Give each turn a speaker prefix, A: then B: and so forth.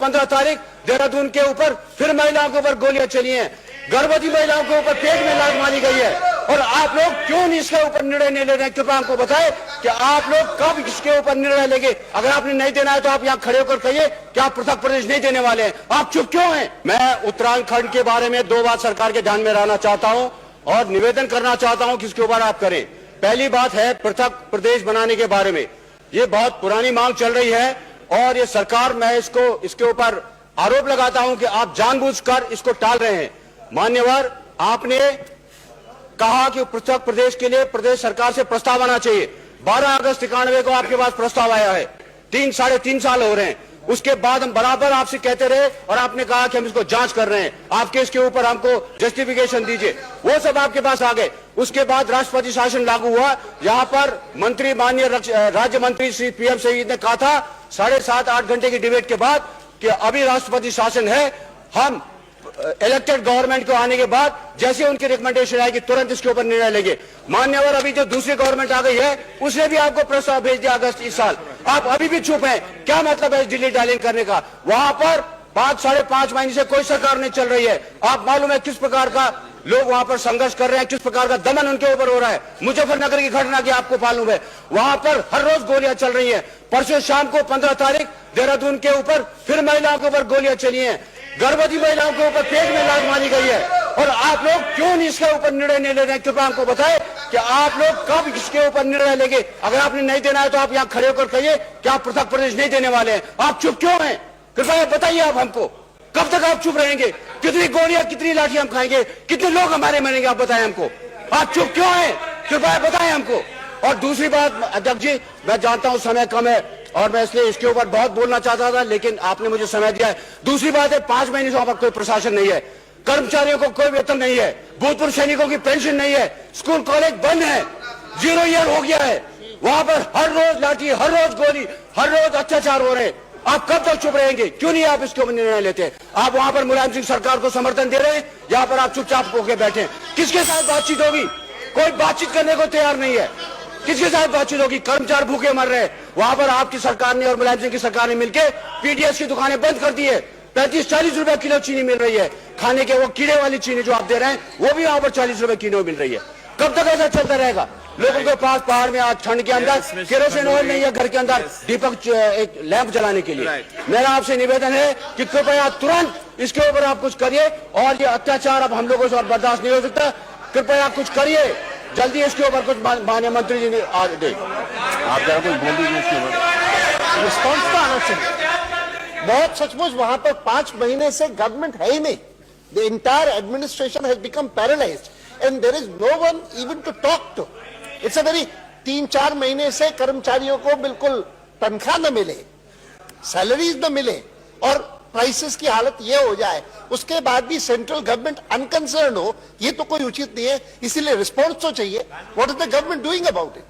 A: 15 तारीख देहरादून के ऊपर फिर महिलाओं के ऊपर गोलियां चली हैं, गर्भवती महिलाओं के ऊपर पेट में लात मारी गई है। और आप लोग क्यों इसके ऊपर निर्णय नहीं ले रहे हैं? कृपया हमको बताएं कि आप लोग कब इसके ऊपर निर्णय लेंगे। अगर आपने नहीं देना है तो आप यहाँ खड़े होकर कहिए कि आप पृथक प्रदेश नहीं देने वाले हैं। आप चुप क्यों हैं? मैं उत्तराखंड के बारे में 2 बात सरकार के ध्यान में लाना चाहता हूँ और निवेदन करना चाहता हूँ कि इसके ऊपर आप करें। पहली बात है पृथक प्रदेश बनाने के बारे में। ये बहुत पुरानी मांग चल रही है और ये सरकार, मैं इसके ऊपर आरोप लगाता हूं कि आप जानबूझकर इसको टाल रहे हैं। मान्यवर, आपने कहा कि पृथक प्रदेश के लिए प्रदेश सरकार से प्रस्ताव आना चाहिए। 12 अगस्त 91 को आपके पास प्रस्ताव आया है। 3-3.5 साल हो रहे हैं। उसके बाद हम बराबर आपसे कहते रहे और आपने कहा कि हम इसको जांच कर रहे हैं, आपके इसके ऊपर हमको जस्टिफिकेशन दीजिए। वो सब आपके पास आ गए। उसके बाद राष्ट्रपति शासन लागू हुआ। यहाँ पर मंत्री, माननीय राज्य मंत्री श्री PM शहीद ने कहा था 7.5-8 घंटे की डिबेट के बाद कि अभी राष्ट्रपति शासन है, हम इलेक्टेड गवर्नमेंट को आने के बाद जैसे उनकी रिकमेंडेशन आएगी तुरंत इसके ऊपर निर्णय लेंगे। मान्यवर, अभी जो दूसरी गवर्नमेंट आ गई है उसने भी आपको प्रस्ताव भेज दिया अगस्त इस साल। आप अभी भी चुप हैं। क्या मतलब है दिल्ली डायलिंग करने का? वहां पर 5-5.5 महीने से कोई सरकार नहीं चल रही है। आप मालूम है किस प्रकार का लोग वहां पर संघर्ष कर रहे हैं, किस प्रकार का दमन उनके ऊपर हो रहा है। मुजफ्फरनगर की घटना की आपको मालूम है, वहां पर हर रोज गोलियां चल रही हैं। परसों शाम को 15 तारीख देहरादून के ऊपर फिर महिलाओं के ऊपर गोलियां चली हैं, गर्भवती महिलाओं के ऊपर पेट में लात मारी गई है। और आप लोग क्यों इसके ऊपर निर्णय नहीं ले रहे हैं? कृपया हमको बताएं कि आप लोग कब इसके ऊपर निर्णय लेंगे। अगर आपने नहीं देना है तो आप यहाँ खड़े होकर कहिए कि आप पृथक प्रदेश नहीं देने वाले हैं। आप चुप क्यों हैं? कृपया बताइए आप हमको, कब तक आप चुप रहेंगे? कितनी गोलियां, कितनी लाठियां हम खाएंगे? कितने लोग हमारे मरेंगे? आप बताएं हमको। आप चुप क्यों हैं? कृपया बताएं हमको। और दूसरी बात, अध्यक्ष जी, मैं जानता हूं समय कम है और मैं इसलिए इसके ऊपर बहुत बोलना चाहता था, लेकिन आपने मुझे समय दिया है। दूसरी बात है, 5 महीने से वहां पर कोई प्रशासन नहीं है, कर्मचारियों को कोई वेतन नहीं है, भूतपूर्व सैनिकों की पेंशन नहीं है, स्कूल कॉलेज बंद है, 0 ईयर हो गया है। वहां पर हर रोज लाठी, हर रोज गोली, हर रोज अत्याचार हो रहे हैं। आप कब तक चुप रहेंगे? क्यों नहीं आप इसके ऊपर निर्णय लेते? आप वहां पर मुलायम सिंह सरकार को समर्थन दे रहे हैं, यहाँ पर आप चुपचाप होकर बैठे। किसके साथ बातचीत होगी? कोई बातचीत करने को तैयार नहीं है। किसके साथ बातचीत होगी? कर्मचारी भूखे मर रहे हैं। वहां पर आपकी सरकार ने और मुलायम सिंह की सरकार ने मिलकर PDS की दुकानें बंद कर दी है। 35-40 रुपए किलो चीनी मिल रही है। खाने के वो कीड़े वाली चीनी जो आप दे रहे हैं वो भी वहां पर 40 रुपए किलो मिल रही है। कब तक ऐसा चलता रहेगा? लोगों के पास पहाड़ में आज ठंड के अंदर केरोसिन ऑयल नहीं है, घर के अंदर दीपक एक लैंप जलाने के लिए। मेरा आपसे निवेदन है कि कृपया तुरंत इसके ऊपर आप कुछ करिए और ये अत्याचार अब हम लोगों से और बर्दाश्त नहीं हो सकता। कृपया कुछ करिए, जल्दी इसके ऊपर कुछ माननीय मंत्री जी ने आज दे। आप जरा कुछ बोल दीजिए इसके ऊपर।
B: रिस्पॉन्स तो आना चाहिए। बहुत सचमुच वहां पर 5 महीने से गवर्नमेंट है ही नहीं। The entire administration has become paralysed and there is no one even to talk to. It's a very 3-4 महीने से कर्मचारियों को बिल्कुल तनख्वाह न मिले, सैलरीज न मिले और प्राइसेस की हालत ये हो जाए, उसके बाद भी सेंट्रल गवर्नमेंट अनकंसर्न हो, ये तो कोई उचित नहीं है। इसीलिए रिस्पॉन्स तो चाहिए। What is the government doing about it?